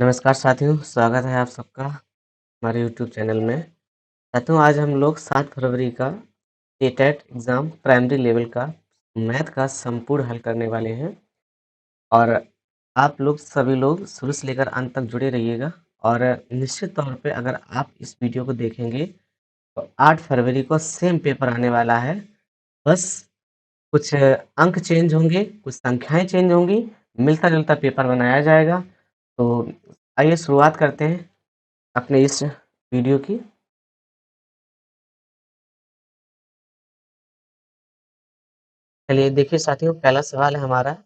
नमस्कार साथियों, स्वागत है आप सबका हमारे यूट्यूब चैनल में। साथियों, आज हम लोग 7 फरवरी का टेट एग्ज़ाम प्राइमरी लेवल का मैथ का संपूर्ण हल करने वाले हैं और आप लोग सभी लोग शुरू से लेकर अंत तक जुड़े रहिएगा। और निश्चित तौर पे अगर आप इस वीडियो को देखेंगे तो 8 फरवरी को सेम पेपर आने वाला है। बस कुछ अंक चेंज होंगे, कुछ संख्याएँ चेंज होंगी, मिलता-जुलता पेपर बनाया जाएगा। तो आइए शुरुआत करते हैं अपने इस वीडियो की। चलिए देखिए साथियों, पहला सवाल है हमारा,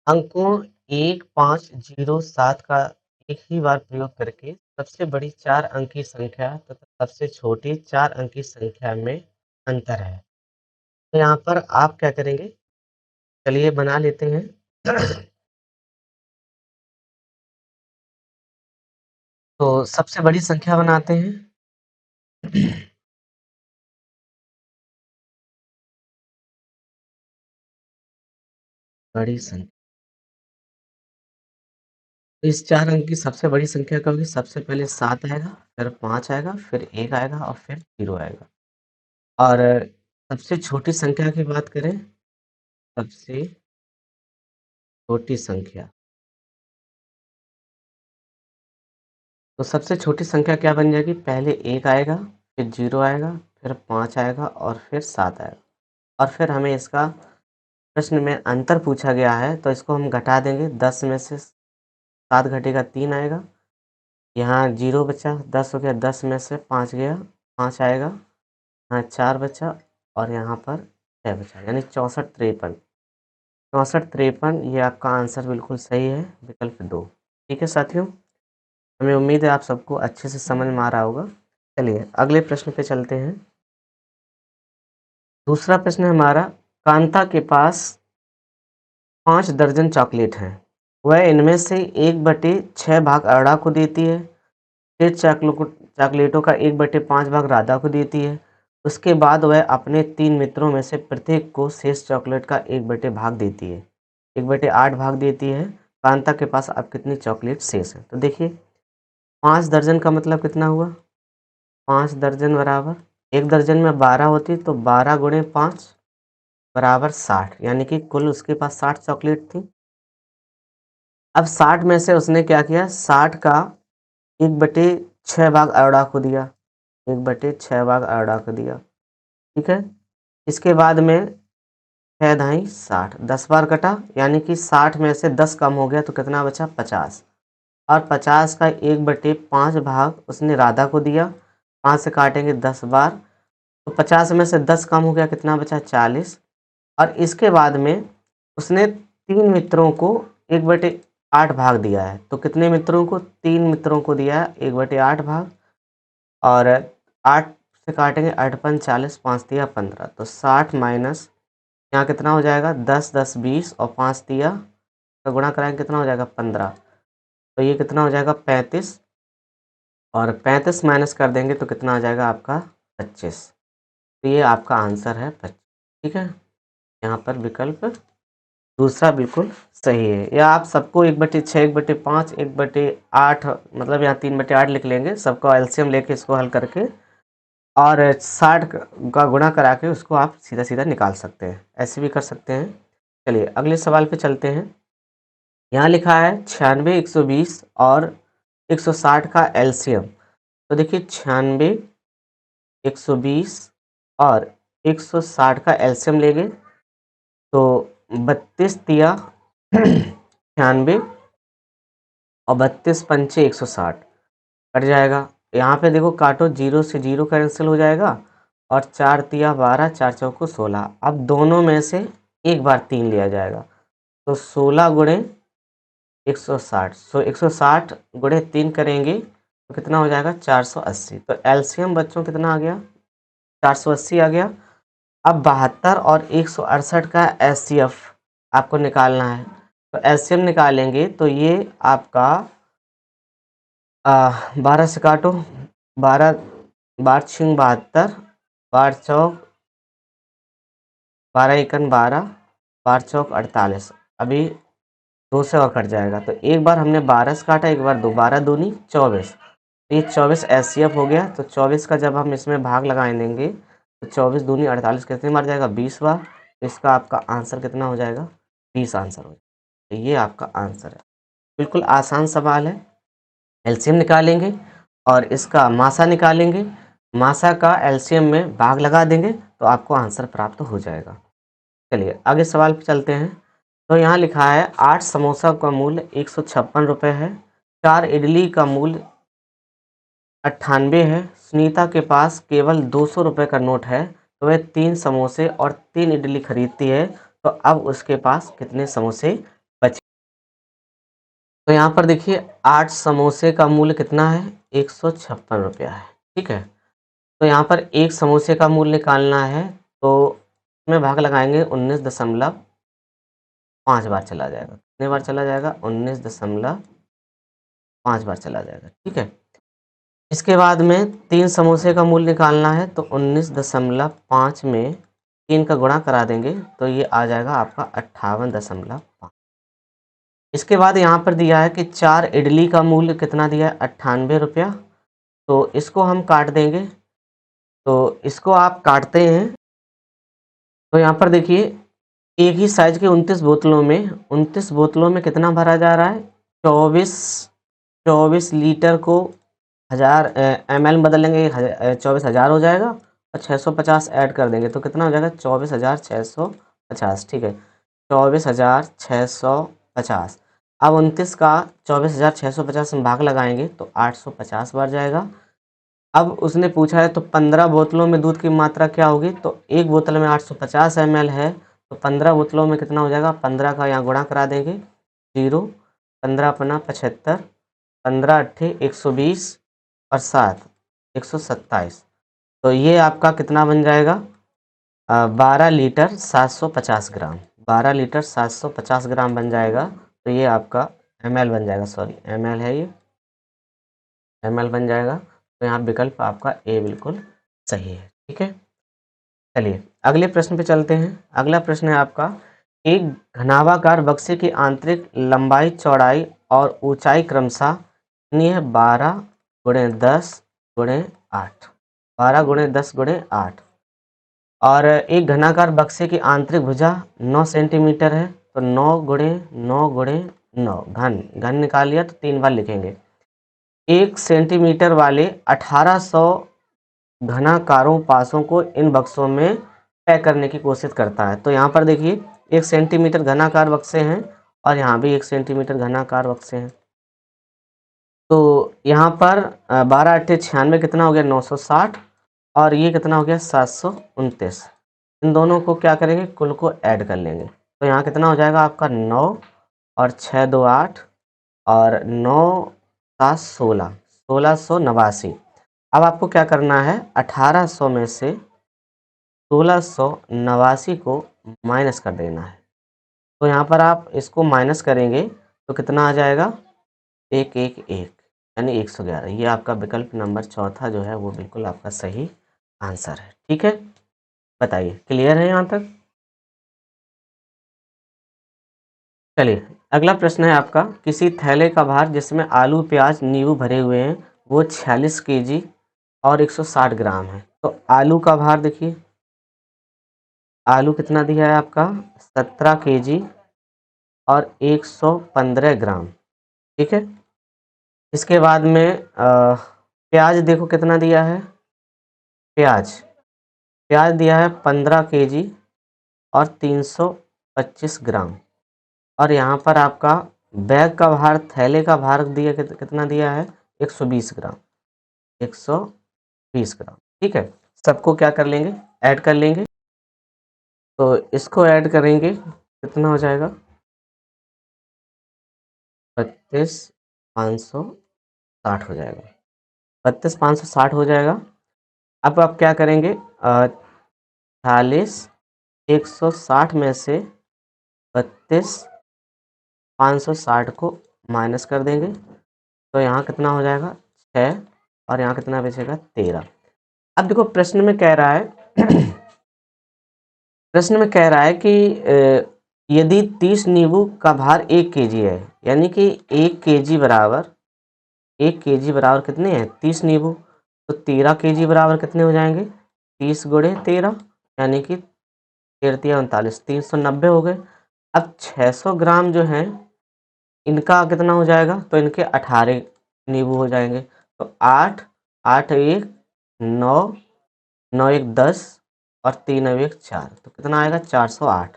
अंकों 1, 5, 0, 7 का एक ही बार प्रयोग करके सबसे बड़ी 4 अंक की संख्या तथा सबसे छोटी 4 अंक की संख्या में अंतर है। तो यहाँ पर आप क्या करेंगे? चलिए बना लेते हैं। तो सबसे बड़ी संख्या बनाते हैं। बड़ी संख्या, तो इस 4 अंक की सबसे बड़ी संख्या क्या होगी? सबसे पहले 7 आएगा, फिर 5 आएगा, फिर 1 आएगा और फिर 0 आएगा। और सबसे छोटी संख्या की बात करें, सबसे छोटी संख्या, तो सबसे छोटी संख्या क्या बन जाएगी? पहले 1 आएगा, फिर 0 आएगा, फिर 5 आएगा और फिर 7 आएगा। और फिर हमें इसका प्रश्न में अंतर पूछा गया है, तो इसको हम घटा देंगे। 10 में से 7 घटेगा 3 आएगा। यहाँ 0 बचा, 10 हो गया, 10 में से 5 गया, 5 आएगा। यहाँ 4 बचा और यहाँ पर 6 बचा, यानी 64-53। 64-53 ये आपका आंसर बिल्कुल सही है, विकल्प 2। ठीक है साथियों, हमें उम्मीद है आप सबको अच्छे से समझ में आ रहा होगा। चलिए अगले प्रश्न पे चलते हैं। दूसरा प्रश्न है हमारा, कांता के पास 5 दर्जन चॉकलेट हैं। वह इनमें से 1/6 भाग अरड़ा को देती है, फिर चॉकलेटों का 1/5 भाग राधा को देती है। उसके बाद वह अपने 3 मित्रों में से प्रत्येक को शेष चॉकलेट का 1/8 भाग देती है, 1/8 भाग देती है। कांता के पास अब कितनी चॉकलेट शेष है? तो देखिए, 5 दर्जन का मतलब कितना हुआ? 5 दर्जन बराबर, 1 दर्जन में 12 होती, तो 12 गुणे 5 बराबर 60, यानी कि कुल उसके पास 60 चॉकलेट थी। अब 60 में से उसने क्या किया? 60 का 1/6 भाग अरड़ा को दिया, 1/6 भाग अरड़ा को दिया। ठीक है, इसके बाद में 6 धाई 60, 10 बार कटा, यानी कि 60 में से 10 कम हो गया तो कितना बचा? 50। और 50 का 1/5 भाग उसने राधा को दिया, 5 से काटेंगे 10 बार, तो 50 में से 10 कम हो गया, कितना बचा? 40। और इसके बाद में उसने 3 मित्रों को 1/8 भाग दिया है, तो कितने मित्रों को? 3 मित्रों को दिया है 1/8 भाग। और 8 से काटेंगे, 8 पंच 40, 5 तिया 15, तो 60 माइनस यहाँ कितना हो जाएगा? 10, 10, 20 और 5 तिया का गुणा कराएंगे, कितना हो जाएगा? 15, तो ये कितना हो जाएगा? 35। और 35 माइनस कर देंगे तो कितना आ जाएगा आपका? 25। तो ये आपका आंसर है 25। ठीक है, यहाँ पर विकल्प दूसरा बिल्कुल सही है। या आप सबको 1/6, 1/5, 1/8, मतलब यहाँ 3/8 लिख लेंगे, सबका एलसीएम लेके इसको हल करके, और 60 का गुणा करा के उसको आप सीधा सीधा निकाल सकते हैं, ऐसे भी कर सकते हैं। चलिए अगले सवाल पे चलते हैं। यहाँ लिखा है 96, 120 और 160 का एलसीएम। तो देखिए 96, 120 और 160 का एलसीएम लेंगे, तो 32 तिया 96 और 32 पंचे 160 कट जाएगा। यहाँ पे देखो काटो, 0 से 0 कैंसिल हो जाएगा और 4 तिया 12, 4 चौको 16। अब दोनों में से एक बार 3 लिया जाएगा, तो 16 गुणे 160, 160 गुणे 3 करेंगे तो कितना हो जाएगा? 480। तो एलसीएम बच्चों कितना आ गया? 480 आ गया। अब 72 और 168 का एचसीएफ आपको निकालना है, तो एचसीएफ निकालेंगे तो ये आपका 12 से काटो, 12 12 छिंग 72, 12 चौक 12 एकन 12, 12 चौक 48। अभी 2 से और कट जाएगा। तो एक बार हमने 12 से काटा, एक बार 2, 12 दूनी 24। तो ये 24 एचसीएफ हो गया। तो 24 का जब हम इसमें भाग लगाए देंगे तो 24 दूनी 48 कितने मार जाएगा, 20 बार। इसका आपका आंसर कितना हो जाएगा, 20 आंसर हो जाएगा। तो ये आपका आंसर है। बिल्कुल आसान सवाल है। एलसीएम निकालेंगे और इसका मासा निकालेंगे, मासा का एलसीएम में भाग लगा देंगे तो आपको आंसर प्राप्त हो जाएगा। चलिए आगे सवाल पे चलते हैं। तो यहाँ लिखा है 8 समोसा का मूल्य 156 रुपये है, 4 इडली का मूल्य 98 है। सुनीता के पास केवल 200 रुपये का नोट है, तो वह 3 समोसे और 3 इडली खरीदती है। तो अब उसके पास कितने समोसे बचे। तो यहाँ पर देखिए 8 समोसे का मूल्य कितना है, 156 रुपया है। ठीक है, तो यहाँ पर एक समोसे का मूल्य निकालना है, तो इसमें भाग लगाएंगे 19.5 बार चला जाएगा। कितने बार चला जाएगा, 19.5 बार चला जाएगा। ठीक है, इसके बाद में 3 समोसे का मूल्य निकालना है, तो 19.5 में 3 का गुणा करा देंगे तो ये आ जाएगा आपका 58.5। इसके बाद यहाँ पर दिया है कि 4 इडली का मूल्य कितना दिया है, 98 रुपया। तो इसको हम काट देंगे, तो इसको आप काटते हैं तो यहाँ पर देखिए एक ही साइज के 29 बोतलों में कितना भरा जा रहा है, 24 लीटर को 1000 ml में बदलेंगे, 24,000 हो जाएगा और 650 ऐड कर देंगे तो कितना हो जाएगा, 24,650। ठीक है, 24,650। अब 29 का 24,650 में भाग लगाएंगे तो 850 बार जाएगा। अब उसने पूछा है तो 15 बोतलों में दूध की मात्रा क्या होगी, तो एक बोतल में 850 ml है, तो 15 बोतलों में कितना हो जाएगा, 15 का यहाँ गुणा करा देंगे, 0, 15 अपना 75, 15 अट्ठे 120 और 7 127। तो ये आपका कितना बन जाएगा, 12 लीटर 750 ग्राम, 12 लीटर 750 ग्राम बन जाएगा। तो ये आपका ml बन जाएगा, सॉरी ml है ये, ml बन जाएगा। तो यहाँ विकल्प आपका ए बिल्कुल सही है। ठीक है, चलिए अगले प्रश्न पे चलते हैं। अगला प्रश्न है आपका, एक घनाभाकार बक्से की आंतरिक लंबाई, चौड़ाई और ऊंचाई क्रमशः कितनी है, 12 गुणे 10 गुणे 8, 12 गुणे 10 गुणे 8। और एक घनाकार बक्से की आंतरिक भुजा 9 सेंटीमीटर है, तो 9 गुणे 9 गुणे 9, घन निकाल लिया तो 3 बार लिखेंगे। 1 सेंटीमीटर वाले 1800 घनाकारों पासों को इन बक्सों में पैक करने की कोशिश करता है। तो यहाँ पर देखिए 1 सेंटीमीटर घनाकार बक्से हैं और यहाँ भी 1 सेंटीमीटर घनाकार बक्से हैं। तो यहाँ पर 12 अट्ठे 96 कितना हो गया, 960 और ये कितना हो गया, 729। इन दोनों को क्या करेंगे, कुल को ऐड कर लेंगे। तो यहाँ कितना हो जाएगा आपका 9 और 6 2 8 और 9 7 16, 1689। अब आपको क्या करना है, 1800 में से 1689 को माइनस कर देना है। तो यहाँ पर आप इसको माइनस करेंगे तो कितना आ जाएगा, 111 यानी 111। ये आपका विकल्प नंबर चौथा जो है वो बिल्कुल आपका सही आंसर है। ठीक है, बताइए क्लियर है यहाँ तक। चलिए अगला प्रश्न है आपका, किसी थैले का भार जिसमें आलू प्याज नींबू भरे हुए हैं वो 46 केजी और 160 ग्राम है। तो आलू का भार देखिए, आलू कितना दिया है आपका, 17 केजी और 115 ग्राम। ठीक है, इसके बाद में प्याज देखो कितना दिया है, प्याज प्याज दिया है 15 केजी और 325 ग्राम। और यहाँ पर आपका बैग का भार, थैले का भार दिया कितना दिया है, 120 ग्राम, 120 ग्राम। ठीक है, सबको क्या कर लेंगे, ऐड कर लेंगे। तो इसको ऐड करेंगे कितना हो जाएगा, 32,560 हो जाएगा, 32,560 हो जाएगा। अब आप क्या करेंगे, 40 160 में से 32,560 को माइनस कर देंगे तो यहाँ कितना हो जाएगा, 6 और यहाँ कितना बचेगा, 13। अब देखो प्रश्न में कह रहा है प्रश्न में कह रहा है कि यदि 30 नींबू का भार 1 केजी है, यानी कि 1 केजी बराबर कितने हैं 30 नींबू, तो 13 केजी बराबर कितने हो जाएंगे 30 गुणे 13, यानी कि 13 39 390 हो गए। अब 600 ग्राम जो है इनका कितना हो जाएगा, तो इनके 18 नींबू हो जाएंगे। तो 8 8 1 9 9 1 10 और 3 9 1 4, तो कितना आएगा 408।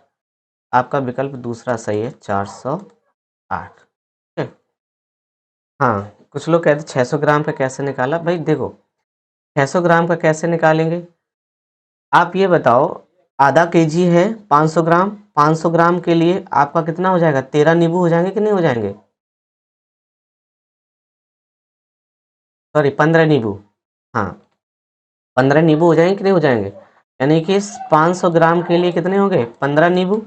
आपका विकल्प दूसरा सही है 408। ठीक है। हाँ, कुछ लोग कहते 600 ग्राम का कैसे निकाला, भाई देखो 600 ग्राम का कैसे निकालेंगे, आप ये बताओ आधा केजी है 500 ग्राम, 500 ग्राम के लिए आपका कितना हो जाएगा 13 नींबू हो जाएंगे कि नहीं हो जाएंगे, सॉरी 15 नींबू। हाँ 15 नींबू हो जाएंगे कि नहीं हो जाएंगे, यानी कि 500 ग्राम के लिए कितने हो गए 15 नींबू।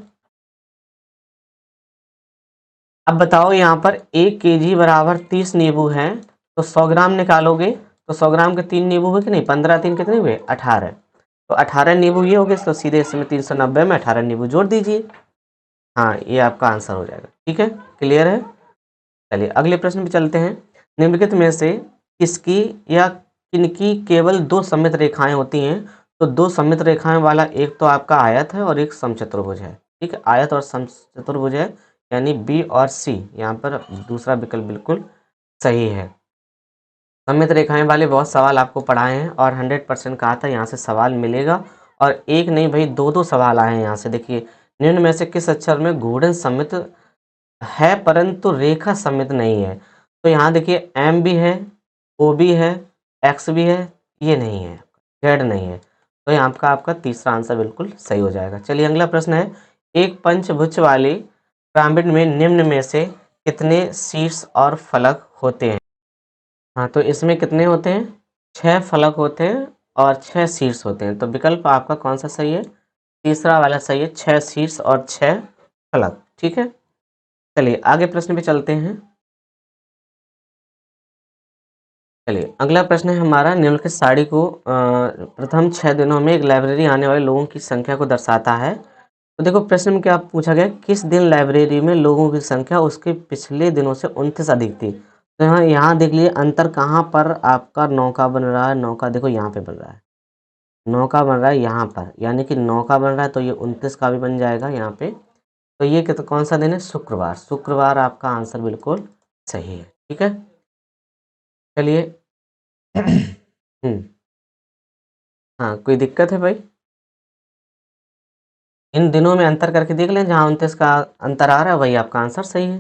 अब बताओ यहाँ पर 1 केजी बराबर 30 नींबू हैं, तो 100 ग्राम निकालोगे तो 100 ग्राम के 3 नींबू हुए कि नहीं, 15 3 कितने हुए 18, तो 18 नींबू ये हो गए, तो सीधे इसमें 390 में 18 नींबू जोड़ दीजिए। हाँ ये आपका आंसर हो जाएगा। ठीक है, क्लियर है। चलिए अगले प्रश्न पे चलते हैं। निम्नलिखित में से किसकी या किनकी केवल 2 सममित रेखाएं होती हैं, तो 2 सममित रेखाएं वाला एक तो आपका आयत है और एक समचतुर्भुज है। ठीक है, आयत और समचतुर्भुज है, यानी बी और सी, यहाँ पर दूसरा विकल्प बिल्कुल सही है। सममित रेखाएं वाले बहुत सवाल आपको पढ़ाए हैं और 100% कहा था यहाँ से सवाल मिलेगा, और एक नहीं भाई दो दो सवाल आए हैं यहाँ से। देखिए, निम्न में से किस अक्षर में घूर्णन सममित है परंतु रेखा सममित नहीं है, तो यहाँ देखिए एम भी है, ओ भी है, एक्स भी है, ये नहीं है, जेड नहीं है, तो यहाँ का आपका तीसरा आंसर बिल्कुल सही हो जाएगा। चलिए अगला प्रश्न है, एक पंचभुज वाली पिरामिड में निम्न में से कितने शीर्ष और फलक होते हैं। हाँ तो इसमें कितने होते हैं, 6 फलक होते हैं और 6 शीर्ष होते हैं, तो विकल्प आपका कौन सा सही है, तीसरा वाला सही है, 6 शीर्ष और 6 फलक। ठीक है, चलिए आगे प्रश्न पे चलते हैं। चलिए अगला प्रश्न है हमारा, निम्नलिखित साड़ी को प्रथम 6 दिनों में एक लाइब्रेरी आने वाले लोगों की संख्या को दर्शाता है। तो देखो प्रश्न में क्या पूछा गया, किस दिन लाइब्रेरी में लोगों की संख्या उसके पिछले दिनों से 29 अधिक थी। तो यहाँ देख लीजिए अंतर कहाँ पर आपका 9 का बन रहा है, 9 का देखो यहाँ पे बन रहा है, 9 का बन रहा है यहाँ पर, यानी कि 9 का बन रहा है तो ये 29 का भी बन जाएगा यहाँ पे। तो ये कौन सा दिन है, शुक्रवार, शुक्रवार आपका आंसर बिल्कुल सही है। ठीक है, चलिए हाँ कोई दिक्कत है भाई, इन दिनों में अंतर करके देख लें, जहाँ 29 का अंतर आ रहा है वही आपका आंसर सही है।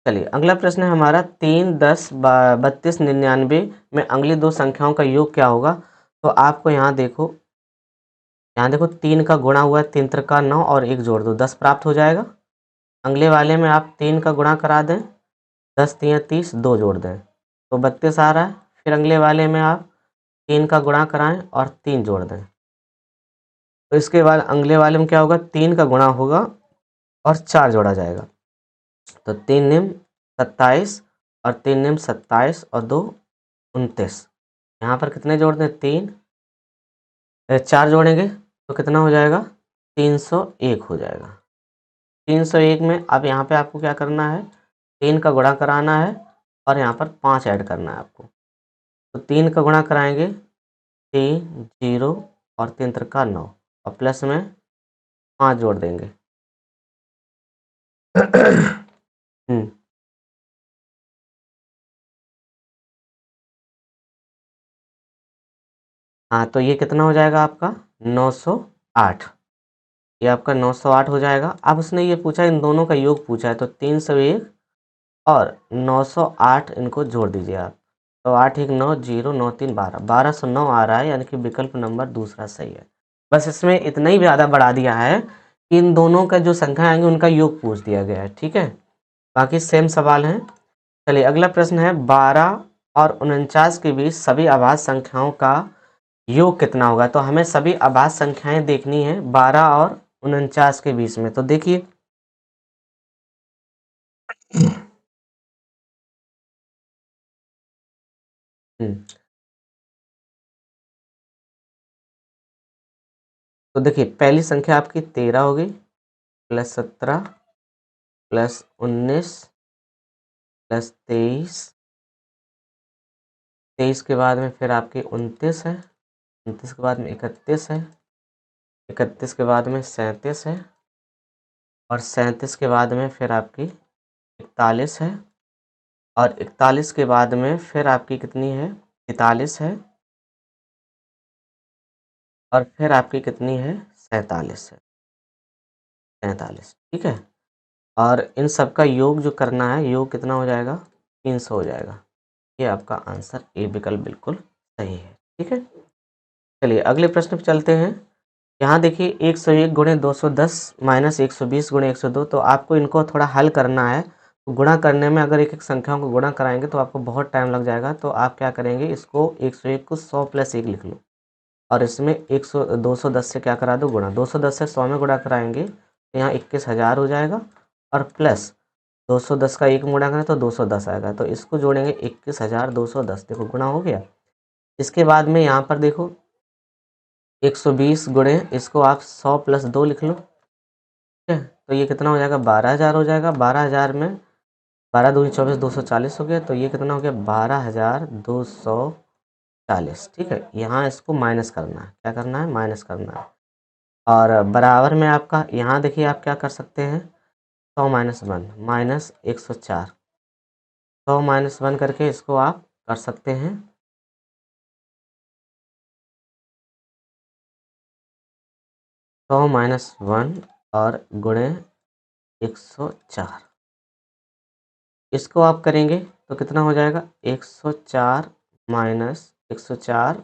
चलिए अगला प्रश्न है हमारा, 3 10 32 99 में अगली दो संख्याओं का योग क्या होगा। तो आपको यहाँ देखो 3 का गुणा हुआ है, 3 त्रिका 9 और 1 जोड़ दो 10 प्राप्त हो जाएगा। अगले वाले में आप 3 का गुणा करा दें, 10 3 30 2 जोड़ दें तो 32 आ रहा है। फिर अगले वाले में आप 3 का गुणा कराएं और 3 जोड़ दें, तो इसके बाद अगले वाले में क्या होगा, 3 का गुणा होगा और 4 जोड़ा जाएगा, तो 3 निम 27 और 3 निम 27 और 2 29। यहाँ पर कितने जोड़ दें, 3 4 जोड़ेंगे तो कितना हो जाएगा 301 हो जाएगा। 301 में अब यहाँ पे आपको क्या करना है, 3 का गुणा कराना है और यहाँ पर 5 ऐड करना है आपको। तो 3 का गुणा कराएंगे 3 0 और 3 त्रिका 9 और प्लस में 5 जोड़ देंगे हम्म, हाँ तो ये कितना हो जाएगा आपका 908, ये आपका 908 हो जाएगा। अब उसने ये पूछा इन दोनों का योग पूछा है, तो 301 और 908 इनको जोड़ दीजिए आप, तो 8 1 9 0 9 3 12 1209 आ रहा है, यानी कि विकल्प नंबर दूसरा सही है। बस इसमें इतना ही ज़्यादा बढ़ा दिया है कि इन दोनों का जो संख्या आएंगे उनका योग पूछ दिया गया है। ठीक है, बाकी सेम सवाल हैं। चलिए अगला प्रश्न है, 12 और 49 के बीच सभी अभाज्य संख्याओं का योग कितना होगा। तो हमें सभी अभाज्य संख्याएं देखनी है 12 और 49 के बीच में, तो देखिए हम्म, तो देखिए पहली संख्या आपकी 13 हो गई, प्लस 17 प्लस 19 प्लस 23, 23 के बाद में फिर आपकी 29 है, 29 के बाद में 31 है, 31 के बाद में 37 है, और 37 के बाद में फिर आपकी 41 है, और 41 के बाद में फिर आपकी कितनी है, 43 है, और फिर आपकी कितनी है, 47 है, 47। ठीक है। और इन सब का योग जो करना है, योग कितना हो जाएगा, 300 हो जाएगा। ये आपका आंसर ए विकल्प बिल्कुल सही है। ठीक है। चलिए अगले प्रश्न पे चलते हैं। यहाँ देखिए 101 गुणे 210 माइनस 120 गुणे 102, तो आपको इनको थोड़ा हल करना है। तो गुणा करने में अगर एक एक संख्याओं को गुणा कराएंगे तो आपको बहुत टाइम लग जाएगा। तो आप क्या करेंगे, इसको 101 को 100 प्लस 1 लिख लो, और इसमें 210 से क्या करा दो, गुणा। 210 से 100 में गुणा कराएंगे तो यहाँ 21,000 हो जाएगा, और प्लस 210 का 1 में गुणा करें तो 210 आएगा। तो इसको जोड़ेंगे 21,210, देखो गुणा हो गया। इसके बाद में यहाँ पर देखो 120 गुणे, इसको आप 100 प्लस 2 लिख लो। ठीक है। तो ये कितना हो जाएगा, 12,000 हो जाएगा। 12,000 में 12 दूनी 24, 240 हो गया। तो ये कितना हो गया, 12,240। ठीक है। यहाँ इसको माइनस करना है, क्या करना है, माइनस करना है। और बराबर में आपका यहाँ देखिए आप क्या कर सकते हैं, 100 माइनस 1 माइनस 104, 100 माइनस 1 करके इसको आप कर सकते हैं 100 माइनस 1 और गुणे 104। इसको आप करेंगे तो कितना हो जाएगा, 104 माइनस 104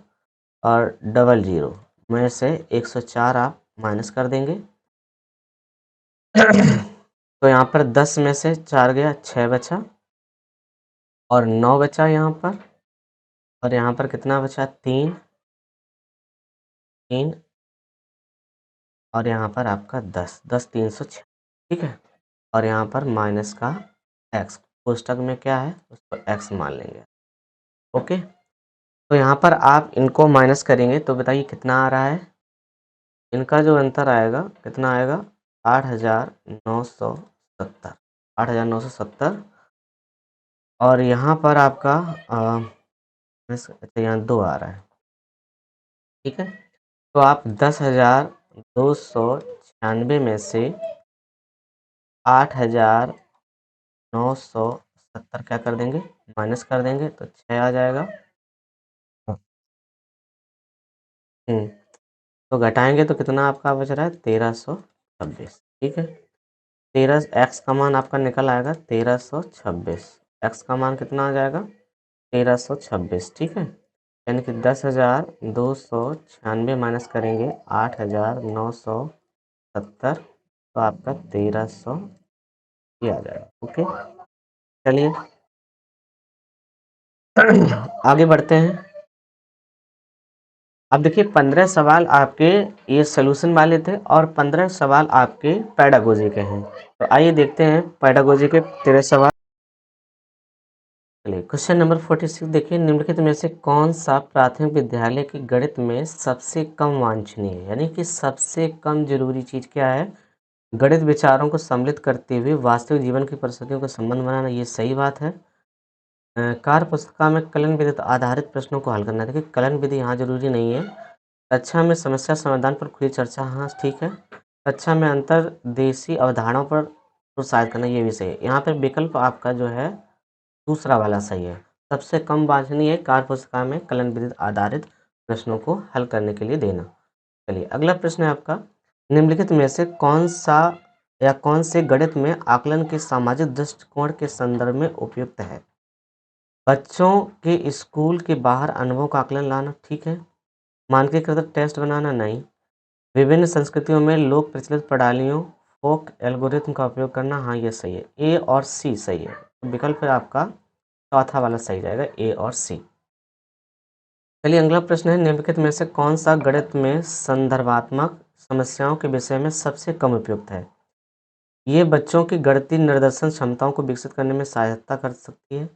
और डबल जीरो में से 104 आप माइनस कर देंगे। तो यहाँ पर 10 में से 4 गया, 6 बचा, और 9 बचा यहाँ पर, और यहाँ पर कितना बचा, 3, 3, और यहाँ पर आपका 10, 10 306। ठीक है। और यहाँ पर माइनस का x, कोष्टक में क्या है उसको x मान लेंगे। ओके। तो यहाँ पर आप इनको माइनस करेंगे तो बताइए कितना आ रहा है, इनका जो अंतर आएगा कितना आएगा, 8,970, 8,970। और यहाँ पर आपका अच्छा यहाँ 2 आ रहा है। ठीक है। तो आप 10,296 में से 8,970 क्या कर देंगे, माइनस कर देंगे, तो 6 आ जाएगा। तो घटाएंगे तो कितना आपका बच रहा है, 1326। ठीक है। 13 एक्स का मान आपका निकल आएगा 1326। एक्स का मान कितना आ जाएगा, 1326। ठीक है। यानी कि 10,296 माइनस करेंगे 8,970, तो आपका 1300 ही आ जाएगा। ओके। चलिए आगे बढ़ते हैं। अब देखिए 15 सवाल आपके ये सॉल्यूशन वाले थे, और 15 सवाल आपके पेडागोजी के हैं। तो आइए देखते हैं पेडागोजी के 13 सवाल। चलिए क्वेश्चन नंबर 46 देखिए, निम्नलिखित में से कौन सा प्राथमिक विद्यालय के गणित में सबसे कम वांछनीय है, यानी कि सबसे कम जरूरी चीज क्या है, गणित विचारों को सम्मिलित करते हुए वास्तविक जीवन की परिस्थितियों का संबंध बनाना। ये सही बात है। कार्य पुस्तिका में कलन विधि आधारित प्रश्नों को हल करना। देखिए कलन विधि यहाँ जरूरी नहीं है। कक्षा में समस्या समाधान पर खुली चर्चा, हाँ ठीक है। कक्षा में अंतर्देशीय अवधारणाओं पर प्रोत्साहित करना, ये भी सही है। यहाँ पर विकल्प आपका जो है दूसरा वाला सही है। सबसे कम वांछनीय है कार्य पुस्तिका में कलन विधि आधारित प्रश्नों को हल करने के लिए देना। चलिए अगला प्रश्न है आपका, निम्नलिखित में से कौन सा या कौन से गणित में आकलन के सामाजिक दृष्टिकोण के संदर्भ में उपयुक्त है। बच्चों के स्कूल के बाहर अनुभव का आकलन लाना, ठीक है। मानकीकृत टेस्ट बनाना, नहीं। विभिन्न संस्कृतियों में लोक प्रचलित प्रणालियों फोक एल्गोरिथम का उपयोग करना, हाँ ये सही है। ए और सी सही है। विकल्प आपका चौथा वाला सही जाएगा, ए और सी। चलिए अगला प्रश्न है, निम्नलिखित में से कौन सा गणित में संदर्भात्मक समस्याओं के विषय में सबसे कम उपयुक्त है। ये बच्चों की गणितीय निर्देशन क्षमताओं को विकसित करने में सहायता कर सकती है।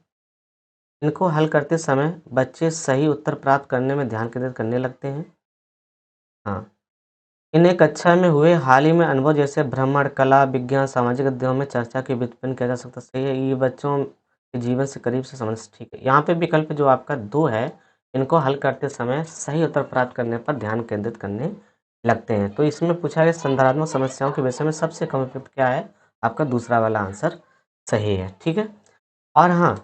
इनको हल करते समय बच्चे सही उत्तर प्राप्त करने में ध्यान केंद्रित करने लगते हैं। हाँ, इन्हें कक्षा में हुए हाल ही में अनुभव जैसे भ्रमण, कला, विज्ञान, सामाजिक अध्ययनों में चर्चा के व्युत्पन्न किया जा सकता है। सही है, ये बच्चों के जीवन से करीब से समझ ठीक है। यहाँ पे विकल्प जो आपका 2 है, इनको हल करते समय सही उत्तर प्राप्त करने पर ध्यान केंद्रित करने लगते हैं। तो इसमें पूछा गया संदर्भात्मक समस्याओं के विषय में सबसे कम उपयुक्त क्या है? आपका दूसरा वाला आंसर सही है, ठीक है। और हाँ,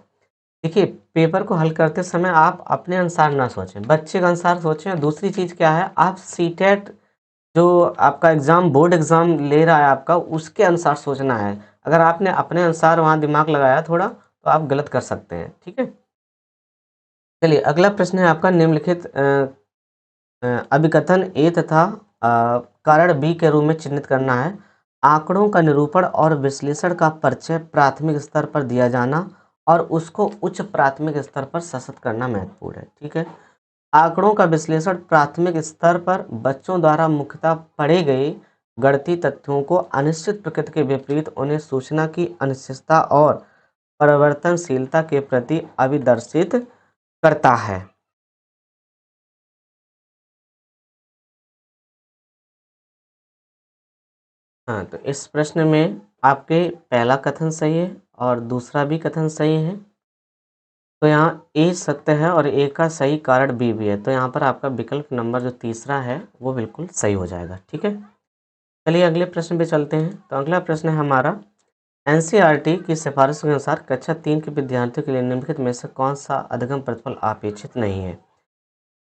देखिए पेपर को हल करते समय आप अपने अनुसार ना सोचें, बच्चे के अनुसार सोचें। दूसरी चीज़ क्या है, आप सीटेट जो आपका एग्ज़ाम बोर्ड एग्ज़ाम ले रहा है आपका, उसके अनुसार सोचना है। अगर आपने अपने अनुसार वहाँ दिमाग लगाया थोड़ा, तो आप गलत कर सकते हैं, ठीक है। चलिए अगला प्रश्न है आपका, निम्नलिखित अभिकथन ए तथा कारण बी के रूप में चिह्नित करना है। आंकड़ों का निरूपण और विश्लेषण का परिचय प्राथमिक स्तर पर दिया जाना और उसको उच्च प्राथमिक स्तर पर सशक्त करना महत्वपूर्ण है, ठीक है। आंकड़ों का विश्लेषण प्राथमिक स्तर पर बच्चों द्वारा मुख्यतः पढ़े गए गणितीय तथ्यों को अनिश्चित प्रकृति के विपरीत उन्हें सूचना की अनिश्चितता और परिवर्तनशीलता के प्रति अभिदर्शित करता है। हाँ, तो इस प्रश्न में आपके पहला कथन सही है और दूसरा भी कथन सही है। तो यहाँ ए सत्य है और ए का सही कारण बी भी है। तो यहाँ पर आपका विकल्प नंबर जो तीसरा है वो बिल्कुल सही हो जाएगा, ठीक है। चलिए अगले प्रश्न पे चलते हैं। तो अगला प्रश्न है हमारा, एनसीईआरटी की सिफारिश के अनुसार कक्षा 3 के विद्यार्थियों के लिए निम्नलिखित में से कौन सा अधिगम प्रतिफल अपेक्षित नहीं है?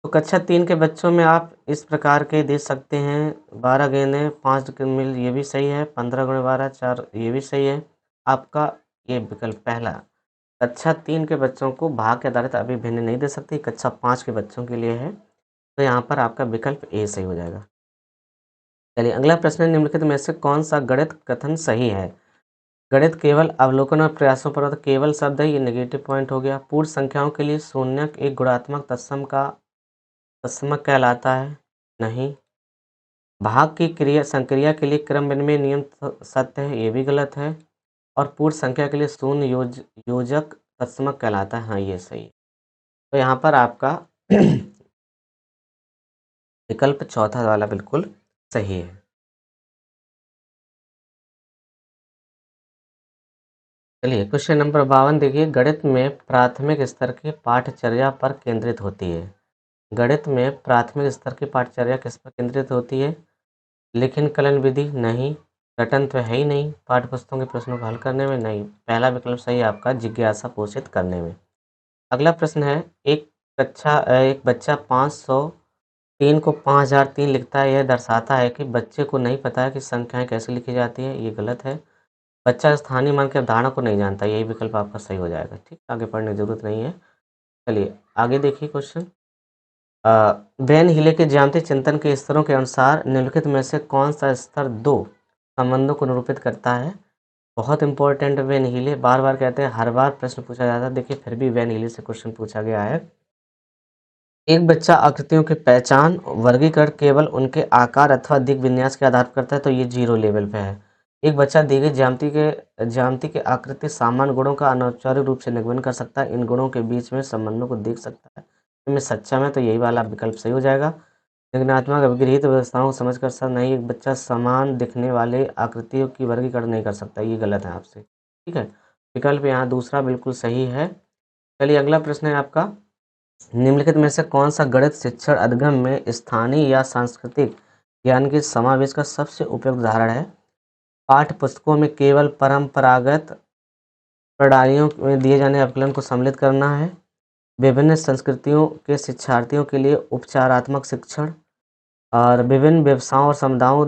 तो कक्षा 3 के बच्चों में आप इस प्रकार के दे सकते हैं, 12 गेंदें 5 मिल, ये भी सही है, 15 गुणे 12 4, ये भी सही है। आपका ये विकल्प पहला, कक्षा 3 के बच्चों को भाग के आधारित अभिभिन्न नहीं दे सकती, कक्षा 5 के बच्चों के लिए है। तो यहाँ पर आपका विकल्प ए सही हो जाएगा। चलिए अगला प्रश्न है, निम्नलिखित में से कौन सा गणित कथन सही है? गणित केवल अवलोकन और प्रयासों पर होता है, केवल शब्द है, ये नेगेटिव पॉइंट हो गया। पूर्ण संख्याओं के लिए शून्यक एक गुणात्मक तत्समक कहलाता है, नहीं। भाग की क्रिया संक्रिया के लिए क्रम विनिमय नियम सत्य है, ये भी गलत है। और पूर्ण संख्या के लिए शून्य योजक तत्समक कहलाता है, हाँ ये सही है। तो यहाँ पर आपका विकल्प चौथा वाला बिल्कुल सही है। चलिए क्वेश्चन नंबर 52 देखिए, गणित में प्राथमिक स्तर की पाठचर्या पर केंद्रित होती है। गणित में प्राथमिक स्तर की पाठचर्या किस पर केंद्रित होती है? लेखन कलन विधि, नहीं। रटन तो है ही नहीं। पाठ्यपुस्तकों के प्रश्नों को हल करने में, नहीं। पहला विकल्प सही है आपका, जिज्ञासा पोषित करने में। अगला प्रश्न है, एक बच्चा 503 को 5003 लिखता है, यह दर्शाता है कि बच्चे को नहीं पता है कि संख्याएं कैसे लिखी जाती है, ये गलत है। बच्चा स्थानीय मान की अवधारणा को नहीं जानता, यही विकल्प आपका सही हो जाएगा, ठीक। आगे पढ़ने की जरूरत नहीं है। चलिए आगे देखिए क्वेश्चन, वैन हीले के ज्यामितीय चिंतन के स्तरों के अनुसार निम्नलिखित में से कौन सा स्तर दो संबंधों को निरूपित करता है? बहुत इंपॉर्टेंट वैन हीले, बार बार कहते हैं, हर बार प्रश्न पूछा जाता है। देखिए फिर भी वैन हीले से क्वेश्चन पूछा गया है। एक बच्चा आकृतियों की पहचान वर्गीकरण केवल उनके आकार अथवा दिग विन्यास के आधार पर करता है, तो ये 0 लेवल पे है। एक बच्चा दी गई ज्यामिति के आकृति सामान्य गुणों का अनौपचारिक रूप से निगमन कर सकता है, इन गुणों के बीच में संबंधों को देख सकता है, इनमें सक्षम है, तो यही वाला विकल्प सही हो जाएगा। संज्ञानात्मक अभिगृहित व्यवस्थाओं को समझकर सब नहीं, एक बच्चा समान दिखने वाले आकृतियों की वर्गीकरण नहीं कर सकता, ये गलत है आपसे, ठीक है। विकल्प यहाँ दूसरा बिल्कुल सही है। चलिए अगला प्रश्न है आपका, निम्नलिखित में से कौन सा गणित शिक्षण अधिगम में स्थानीय या सांस्कृतिक ज्ञान के समावेश का सबसे उपयुक्त उदाहरण है? पाठ्य पुस्तकों में केवल परंपरागत प्रणालियों में दिए जाने अवकलन को सम्मिलित करना है, विभिन्न संस्कृतियों के शिक्षार्थियों के लिए उपचारात्मक शिक्षण, और विभिन्न व्यवसायों और समुदायों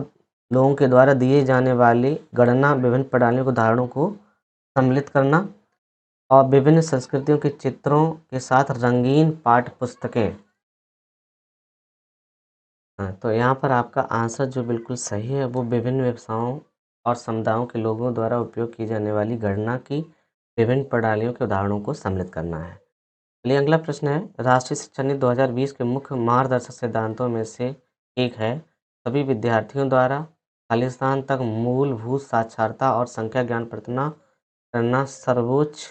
लोगों के द्वारा दिए जाने वाली गणना, विभिन्न प्रणालियों के उदाहरणों को सम्मिलित करना, और विभिन्न संस्कृतियों के चित्रों के साथ रंगीन पाठ्य पुस्तकें। हाँ, तो यहाँ पर आपका आंसर जो बिल्कुल सही है वो विभिन्न व्यवसायों और समुदायों के लोगों द्वारा उपयोग की जाने वाली गणना की विभिन्न प्रणालियों के उदाहरणों को सम्मिलित करना है। चलिए अगला प्रश्न है, राष्ट्रीय शिक्षा नीति 2020 के मुख्य मार्गदर्शक सिद्धांतों में से एक है, सभी विद्यार्थियों द्वारा खालिस्तान तक मूलभूत साक्षरता और संख्या ज्ञान प्रदान करना सर्वोच्च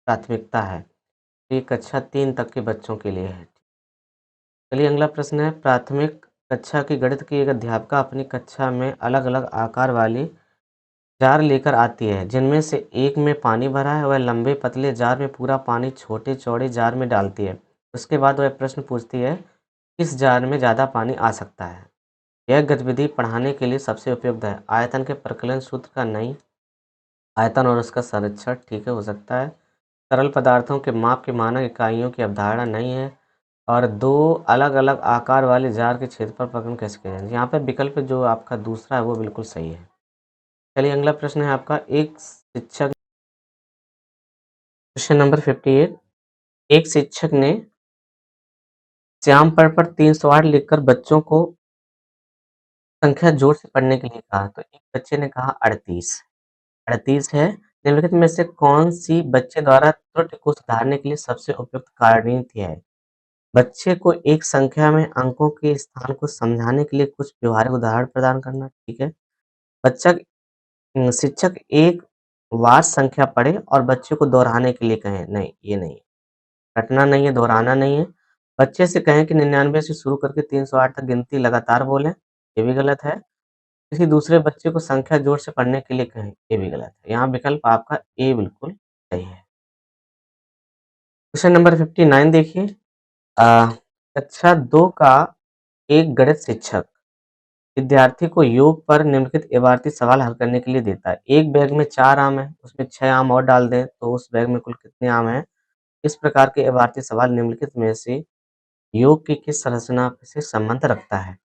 प्राथमिकता है। ये कक्षा 3 तक के बच्चों के लिए है। चलिए अगला प्रश्न है, प्राथमिक कक्षा की गणित की एक अध्यापिका अपनी कक्षा में अलग-अलग आकार वाली जार लेकर आती है, जिनमें से एक में पानी भरा है। वह लंबे पतले जार में पूरा पानी छोटे चौड़े जार में डालती है। उसके बाद वह प्रश्न पूछती है, किस जार में ज़्यादा पानी आ सकता है? यह गतिविधि पढ़ाने के लिए सबसे उपयुक्त है। आयतन के प्रकलन सूत्र का नहीं, आयतन और उसका संरक्षण ठीक है, हो सकता है। तरल पदार्थों के माप की मानक इकाइयों की अवधारणा नहीं है। और दो अलग-अलग आकार वाले जार के क्षेत्रफल प्रकरण कैसे किया जाए? यहाँ पे विकल्प जो आपका दूसरा है वो बिल्कुल सही है। चलिए अगला प्रश्न है आपका, एक शिक्षक, क्वेश्चन नंबर 58, एक शिक्षक ने श्याम पर 308 लिखकर बच्चों को संख्या जोड़ से पढ़ने के लिए कहा, तो एक बच्चे ने कहा 38। 38 है। निम्नलिखित में से कौन सी बच्चे द्वारा त्रुटि को सुधारने के लिए सबसे उपयुक्त रणनीति है? बच्चे को एक संख्या में अंकों के स्थान को समझाने के लिए कुछ व्यवहारिक उदाहरण प्रदान करना, ठीक है। बच्चा शिक्षक एक वार संख्या पढ़े और बच्चे को दोहराने के लिए कहें, नहीं, ये नहीं है। रटना नहीं है, दोहराना नहीं है। बच्चे से कहें कि 99 से शुरू करके 308 तक गिनती लगातार बोलें, ये भी गलत है। किसी दूसरे बच्चे को संख्या जोड़ से पढ़ने के लिए कहें, ये भी गलत है। यहाँ विकल्प आपका ए बिल्कुल सही है। क्वेश्चन नंबर 59 देखिए। कक्षा 2 का एक गणित शिक्षक विद्यार्थी को योग पर निम्नलिखित इबारती सवाल हल करने के लिए देता है। एक बैग में 4 आम है, उसमें 6 आम और डाल दें, तो उस बैग में कुल कितने आम हैं? इस प्रकार के इबारती सवाल निम्नलिखित में से योग की किस संरचना से संबंध रखता है?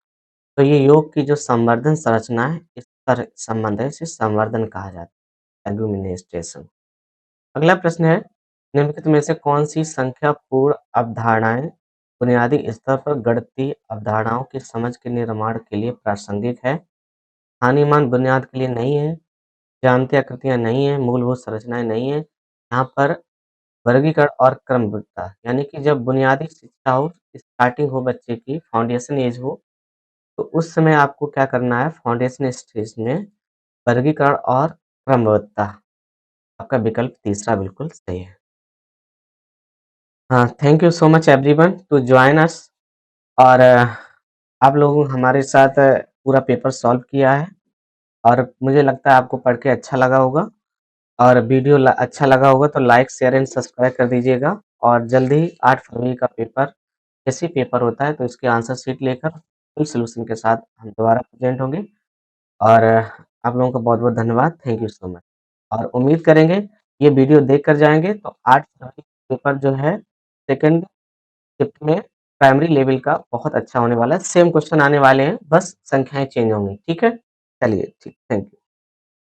तो ये योग की जो संवर्धन संरचना है, इस पर संबंध है, इसे संवर्धन कहा जाता है, एडमिनिस्ट्रेशन। अगला प्रश्न है, निम्नलिखित में से कौन सी संख्या पूर्ण अवधारणाएं बुनियादी स्तर पर गणितीय अवधारणाओं की समझ के निर्माण के लिए प्रासंगिक है? हानिमान बुनियाद के लिए नहीं है, ज्यामितीय आकृतियाँ नहीं है, मूलभूत संरचनाएँ नहीं है। यहाँ पर वर्गीकरण और क्रमबद्धता, यानी कि जब बुनियादी शिक्षा हो, स्टार्टिंग हो बच्चे की, फाउंडेशन एज हो, तो उस समय आपको क्या करना है, फाउंडेशन स्टेज में वर्गीकरण और क्रमबद्धता। आपका विकल्प तीसरा बिल्कुल सही है। हाँ, thank you so much everyone to join us. और आप लोगों ने हमारे साथ पूरा पेपर सॉल्व किया है और मुझे लगता है आपको पढ़ के अच्छा लगा होगा। और वीडियो अच्छा लगा होगा तो लाइक शेयर एंड सब्सक्राइब कर दीजिएगा। और जल्दी ही 8 फरवरी का पेपर, जैसे ही पेपर होता है तो इसकी आंसर शीट लेकर फुल सोल्यूशन के साथ हम दोबारा प्रेजेंट होंगे। और आप लोगों का बहुत बहुत धन्यवाद, थैंक यू सो मच। और उम्मीद करेंगे ये वीडियो देख कर जाएंगे तो 8 फरवरी पेपर जो है सेकेंड शिफ्ट में प्राइमरी लेवल का बहुत अच्छा होने वाला है। सेम क्वेश्चन आने वाले हैं, बस संख्याएं चेंज होंगी, ठीक है। चलिए, ठीक, थैंक यू।